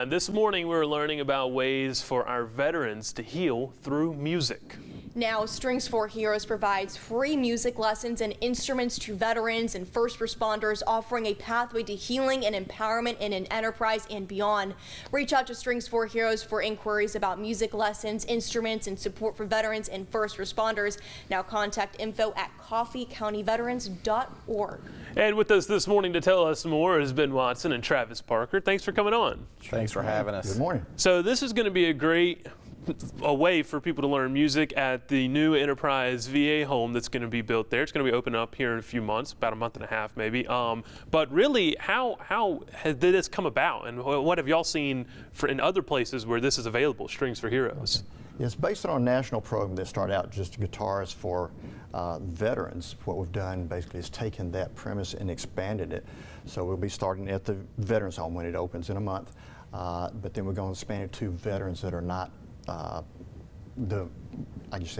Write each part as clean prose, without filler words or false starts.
And this morning we're learning about ways for our veterans to heal through music. Now, Strings for Heroes provides free music lessons and instruments to veterans and first responders, offering a pathway to healing and empowerment in an enterprise and beyond. Reach out to Strings for Heroes for inquiries about music lessons, instruments, and support for veterans and first responders. Now contact info@coffeecountyveterans.org. And with us this morning to tell us more is Ben Watson and Travis Parker. Thanks for coming on. Thanks for having us. Good morning. So this is going to be a way for people to learn music at the new Enterprise VA home that's going to be built there. It's going to be open up here in a few months, about a month and a half maybe. But really, how did this come about, and what have y'all seen in other places where this is available, Strings for Heroes? It's based on a national program that started out just guitars for veterans. What we've done basically is taken that premise and expanded it. So we'll be starting at the Veterans Home when it opens in a month, but then we're going to expand it to veterans that are not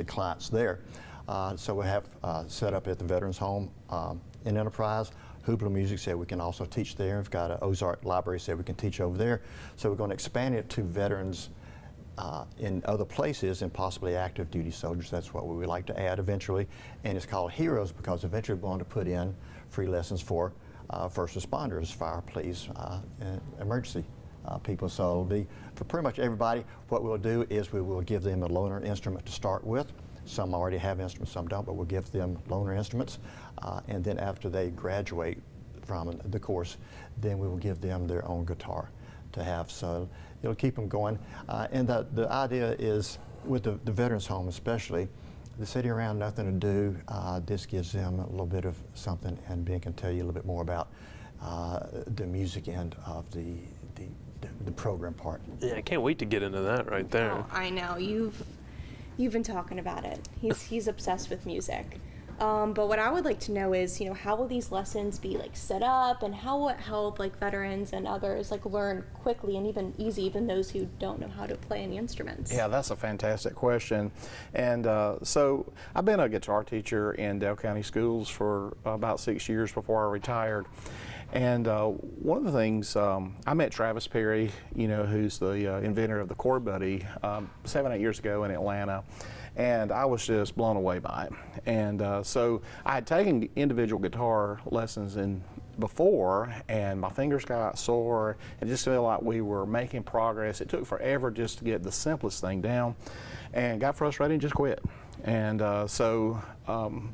clients there. So we have set up at the Veterans Home in Enterprise. Hoopla Music said we can also teach there. We've got an Ozark Library said we can teach over there. So we're going to expand it to veterans in other places and possibly active duty soldiers. That's what we would like to add eventually. And it's called Heroes because eventually we're going to put in free lessons for first responders, fire, police, and emergency people. So it'll be for pretty much everybody. What we'll do is we will give them a loaner instrument to start with. Some already have instruments, some don't, but we'll give them loaner instruments. And then after they graduate from the course, then we will give them their own guitar to have. So it'll keep them going. And the idea is with the Veterans Home especially, the sitting around nothing to do, this gives them a little bit of something, and Ben can tell you a little bit more about the music end of the program part. Yeah, I can't wait to get into that right there. Oh, I know you've been talking about it. He's obsessed with music. But what I would like to know is, how will these lessons be set up, and how will it help veterans and others learn quickly and even those who don't know how to play any instruments? Yeah, that's a fantastic question. And so I've been a guitar teacher in Dale County Schools for about 6 years before I retired. And one of the things, I met Travis Perry, who's the inventor of the Chord Buddy, 7 or 8 years ago in Atlanta. And I was just blown away by it. And so I had taken individual guitar lessons before, and my fingers got sore, and just felt like we were making progress. It took forever just to get the simplest thing down, and got frustrated and just quit. And so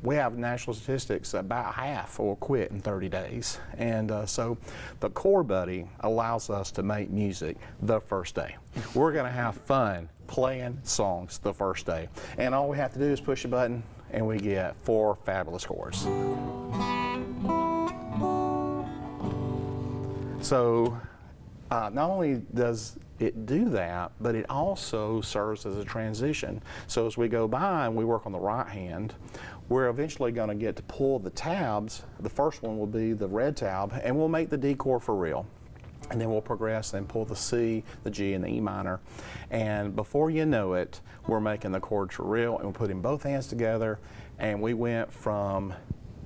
we have national statistics, about half will quit in 30 days. And so the Chord Buddy allows us to make music the first day. We're going to have fun playing songs the first day. And all we have to do is push a button, and we get 4 fabulous chords. So not only does it do that, but it also serves as a transition. So as we go by and we work on the right hand, we're eventually going to get to pull the tabs. The first one will be the red tab, and we'll make the D chord for real. And then we'll progress and pull the C, the G, and the E minor. And before you know it, we're making the chords for real, and we're putting both hands together. And we went from,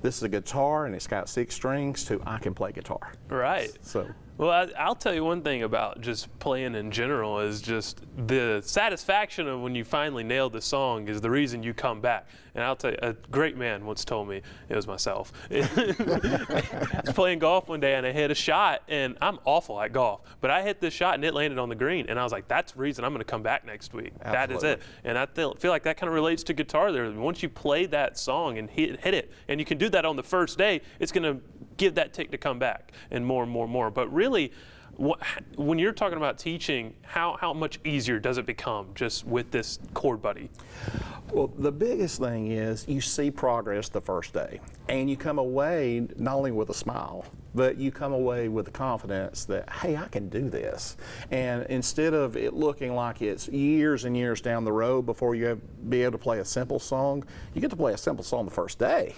this is a guitar and it's got 6 strings, to I can play guitar. Right. So. Well, I'll tell you one thing about just playing in general is just the satisfaction of when you finally nail the song is the reason you come back. And I'll tell you, a great man once told me, it was myself. I was playing golf one day and I hit a shot, and I'm awful at golf, but I hit this shot and it landed on the green, and I was like, that's the reason I'm going to come back next week. Absolutely. That is it. And I feel like that kind of relates to guitar there. Once you play that song and hit it, and you can do that on the first day, it's going to give that tick to come back and more and more and more. But really, when you're talking about teaching, how much easier does it become just with this Chord Buddy? Well, the biggest thing is you see progress the first day, and you come away not only with a smile, but you come away with the confidence that, hey, I can do this. And instead of it looking like it's years and years down the road before you be able to play a simple song, you get to play a simple song the first day.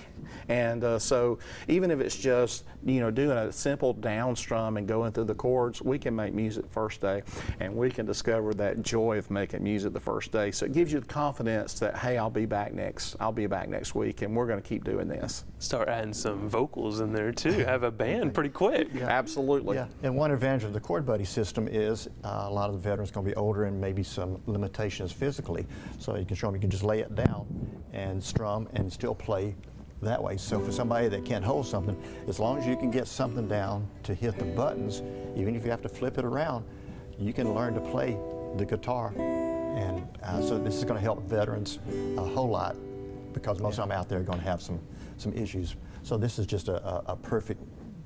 And so even if it's just, doing a simple down strum and going through the chords, we can make music the first day, and we can discover that joy of making music the first day. So it gives you the confidence that, hey, I'll be back next week, and we're going to keep doing this. Start adding some vocals in there too. Have a band in pretty quick. Absolutely. Yeah, and one advantage of the Chord Buddy system is a lot of the veterans are going to be older and maybe some limitations physically. So you can show them you can just lay it down and strum and still play that way. So for somebody that can't hold something, as long as you can get something down to hit the buttons, even if you have to flip it around, you can learn to play the guitar. And so this is going to help veterans a whole lot, because most of them out there are going to have some issues. So this is just a perfect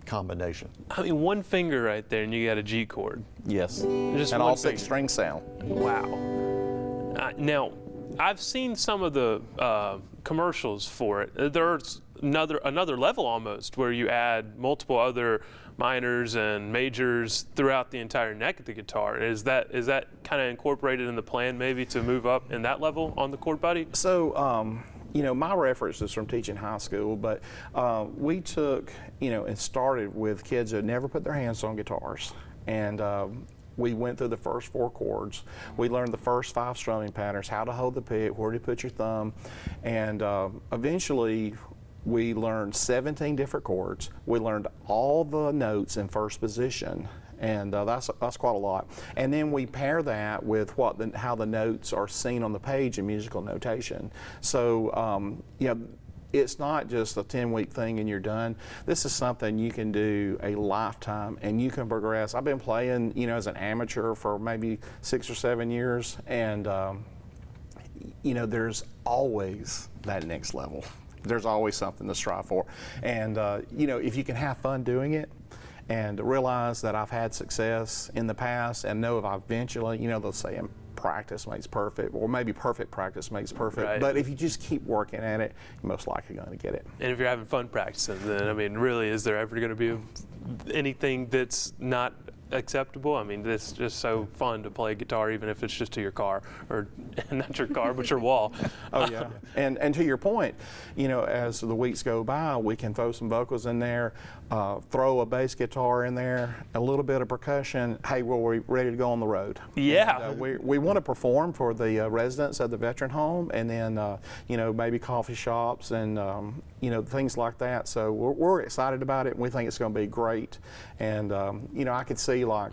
combination. I mean, one finger right there and you got a G chord. Yes. Just And one all finger. 6-string sound. Wow. Now, I've seen some of the commercials for it. There's another level almost where you add multiple other minors and majors throughout the entire neck of the guitar. Is that kind of incorporated in the plan maybe to move up in that level on the Chord Buddy? So, you know, my reference is from teaching high school, but we took, you know, and started with kids that had never put their hands on guitars. And we went through the first 4 chords. We learned the first 5 strumming patterns, how to hold the pick, where to put your thumb, and eventually we learned 17 different chords. We learned all the notes in first position, and that's quite a lot. And then we pair that with how the notes are seen on the page in musical notation. So, you know, it's not just a 10-week thing and you're done. This is something you can do a lifetime and you can progress. I've been playing, you know, as an amateur for maybe 6 or 7 years, and you know, there's always that next level. There's always something to strive for. And you know, if you can have fun doing it and realize that I've had success in the past and know if I eventually, you know, they'll say practice makes perfect, or maybe perfect practice makes perfect. Right. But if you just keep working at it, you're most likely going to get it. And if you're having fun practicing, then I mean, really, is there ever going to be anything that's not acceptable? I mean, it's just so fun to play guitar, even if it's just to your car, or not your car, but your wall. Oh yeah. And to your point, you know, as the weeks go by, we can throw some vocals in there, throw a bass guitar in there, a little bit of percussion. Hey, well, we're ready to go on the road. Yeah. And, we want to perform for the residents of the veteran home, and then you know, maybe coffee shops and you know, things like that. So we're excited about it, and we think it's going to be great. And you know, I could see like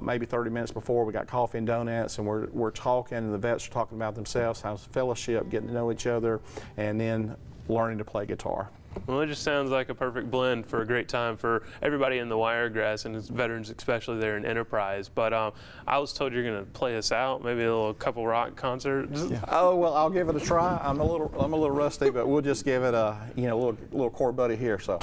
maybe 30 minutes before, we got coffee and donuts, and we're talking, and the vets are talking about themselves, how's fellowship, getting to know each other, and then learning to play guitar. Well, it just sounds like a perfect blend for a great time for everybody in the Wiregrass, and veterans especially there in Enterprise. But I was told you're going to play us out, maybe a little couple rock concert. Yeah. Oh well, I'll give it a try. I'm a little rusty, but we'll just give it a, you know, little Chord Buddy here. So.